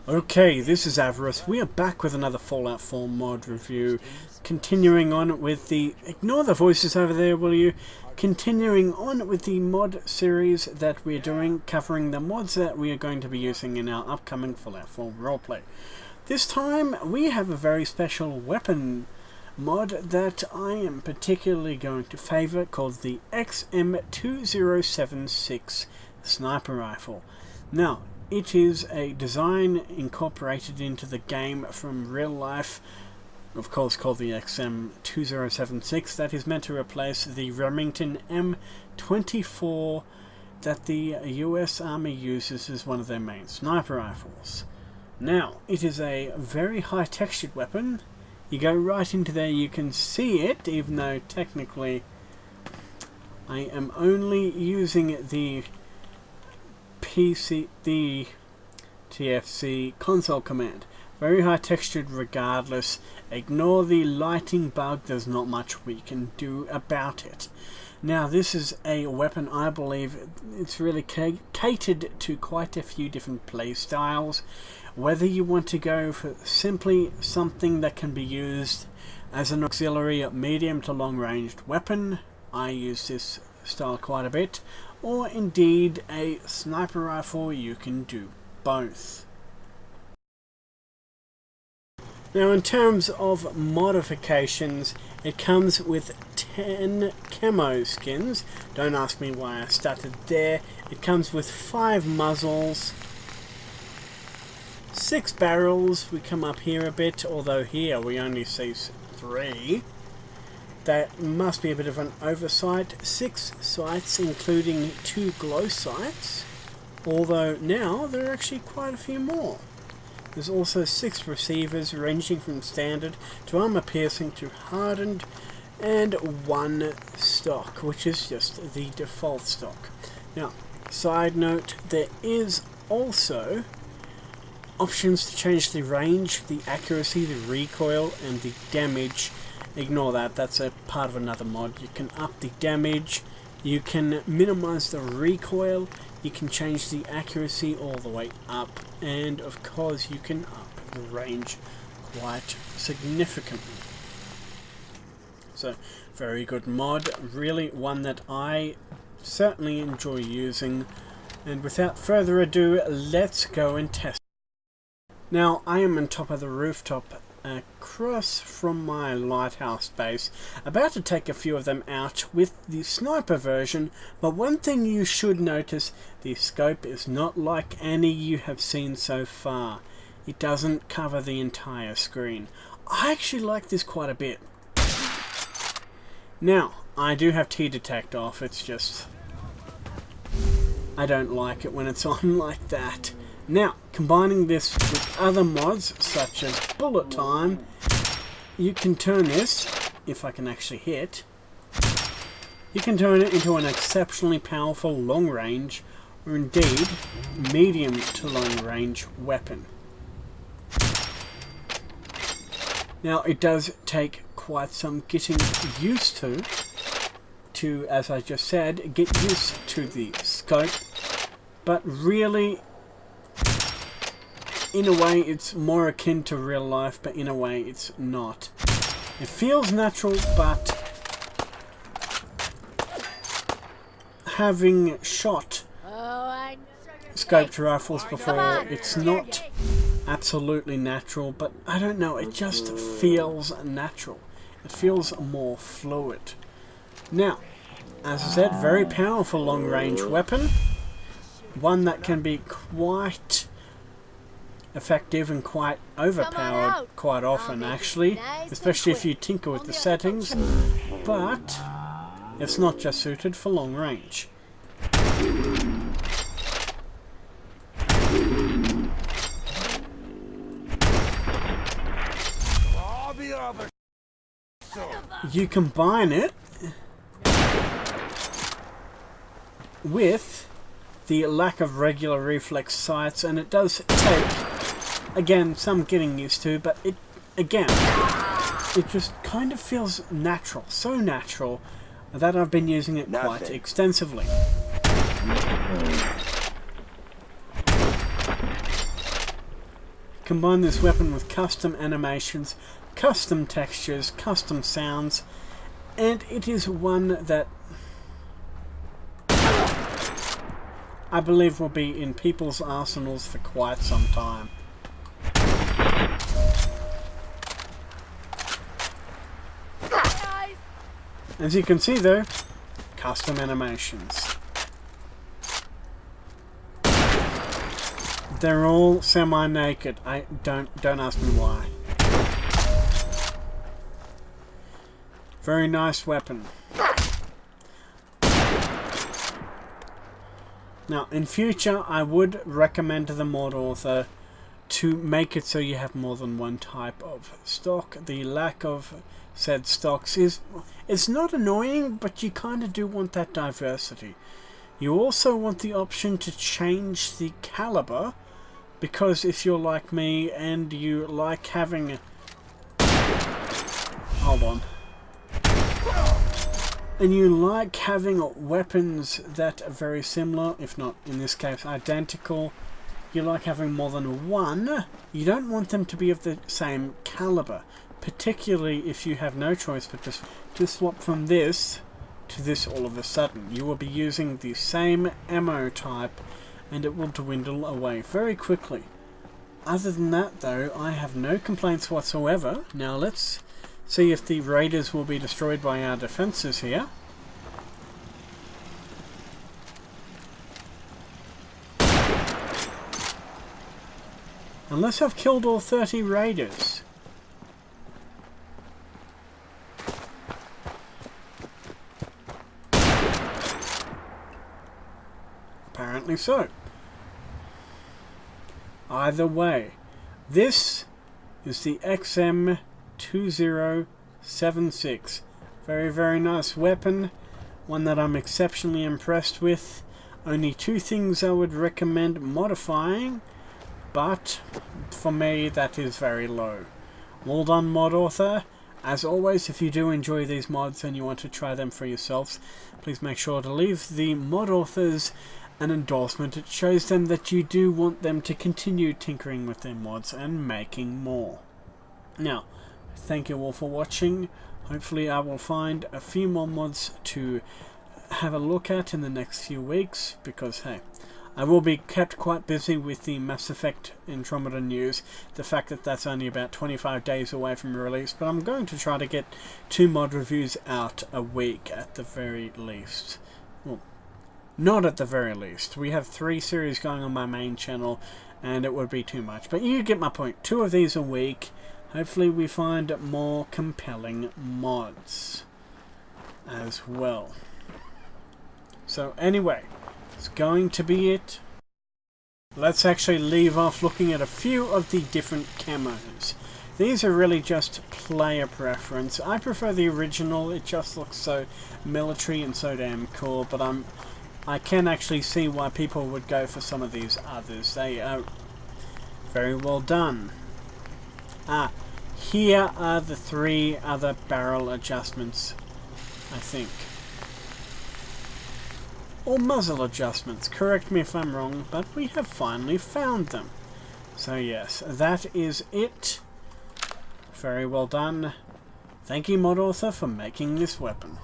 Okay, this is Avarice. We are back with another Fallout 4 mod review. Continuing on with the... Ignore the voices over there, will you? Continuing on with the mod series that we're doing, covering the mods that we are going to be using in our upcoming Fallout 4 roleplay. This time, we have a very special weapon mod that I am particularly going to favour, called the XM2076 Sniper Rifle. Now, it is a design incorporated into the game from real life, of course called the XM2076, that is meant to replace the Remington M24 that the US Army uses as one of their main sniper rifles. Now, it is a very high textured weapon. You go right into there, you can see it, even though technically I am only using the TFC console command. Very high textured regardless. Ignore the lighting bug, there's not much we can do about it. Now, this is a weapon, I believe it's really catered to quite a few different play styles. Whether you want to go for simply something that can be used as an auxiliary medium to long ranged weapon, I use this style quite a bit, or indeed a sniper rifle, you can do both. Now, in terms of modifications, it comes with 10 camo skins. Don't ask me why I started there. It comes with 5 muzzles, 6 barrels. We come up here a bit, although here we only see 3. That must be a bit of an oversight. 6 sights, including 2 glow sights, although now there are actually quite a few more. There's also 6 receivers, ranging from standard to armor piercing to hardened, and 1 stock, which is just the default stock. Now, side note, there is also options to change the range, the accuracy, the recoil, and the damage. Ignore that, that's a part of another mod. You can up the damage, you can minimize the recoil, you can change the accuracy all the way up, and of course you can up the range quite significantly. So, very good mod, really one that I certainly enjoy using, and without further ado, let's go and test. Now, I am on top of the rooftop across from my lighthouse base, about to take a few of them out with the sniper version, but one thing you should notice, the scope is not like any you have seen so far. It doesn't cover the entire screen. I actually like this quite a bit. Now, I do have T-Detect off, it's just I don't like it when it's on like that. Now, combining this with other mods, such as bullet time, you can turn this, if I can actually hit, you can turn it into an exceptionally powerful long range, or indeed, medium to long range weapon. Now, it does take quite some getting used to, as I just said, get used to the scope, but really, in a way, it's more akin to real life, but in a way, it's not. It feels natural, but having shot scoped rifles before, it's not absolutely natural, but I don't know, it just feels natural. It feels more fluid. Now, as I said, very powerful long-range weapon. One that can be quite effective and quite overpowered quite often, actually, especially if you tinker with the settings, but it's not just suited for long range. You combine it with the lack of regular reflex sights, and it does take, again, some getting used to, but it just kind of feels natural, so natural that I've been using it quite extensively. Combine this weapon with custom animations, custom textures, custom sounds, and it is one that I believe will be in people's arsenals for quite some time. As you can see though, custom animations. They're all semi-naked. Don't ask me why. Very nice weapon. Now, in future, I would recommend to the mod author to make it so you have more than one type of stock. The lack of said stocks it's not annoying, but you kind of do want that diversity. You also want the option to change the caliber, because if you're like me and you like having... Hold on. And you like having weapons that are very similar, if not in this case identical, you like having more than one, you don't want them to be of the same caliber, particularly if you have no choice but just to swap from this to this all of a sudden. You will be using the same ammo type and it will dwindle away very quickly. Other than that though, I have no complaints whatsoever. Now let's see if the raiders will be destroyed by our defenses here. Unless I've killed all 30 raiders. Apparently so. Either way, this is the XM2076. Very, very nice weapon. One that I'm exceptionally impressed with. Only two things I would recommend modifying, but for me that is very low. Well done, mod author. As always, if you do enjoy these mods and you want to try them for yourselves, please make sure to leave the mod authors an endorsement. It shows them that you do want them to continue tinkering with their mods and making more. Now, thank you all for watching. Hopefully I will find a few more mods to have a look at in the next few weeks, because hey, I will be kept quite busy with the Mass Effect Andromeda news, the fact that that's only about 25 days away from release, but I'm going to try to get 2 mod reviews out a week at the very least. Well, not at the very least. We have 3 series going on my main channel, and it would be too much. But you get my point. 2 of these a week. Hopefully we find more compelling mods as well. So anyway, it's going to be it. Let's actually leave off looking at a few of the different camos. These are really just player preference. I prefer the original. It just looks so military and so damn cool, but I can actually see why people would go for some of these others. They are very well done. Here are the 3 other barrel adjustments, I think. Or muzzle adjustments, correct me if I'm wrong, but we have finally found them. So yes, that is it. Very well done. Thank you, mod author, for making this weapon.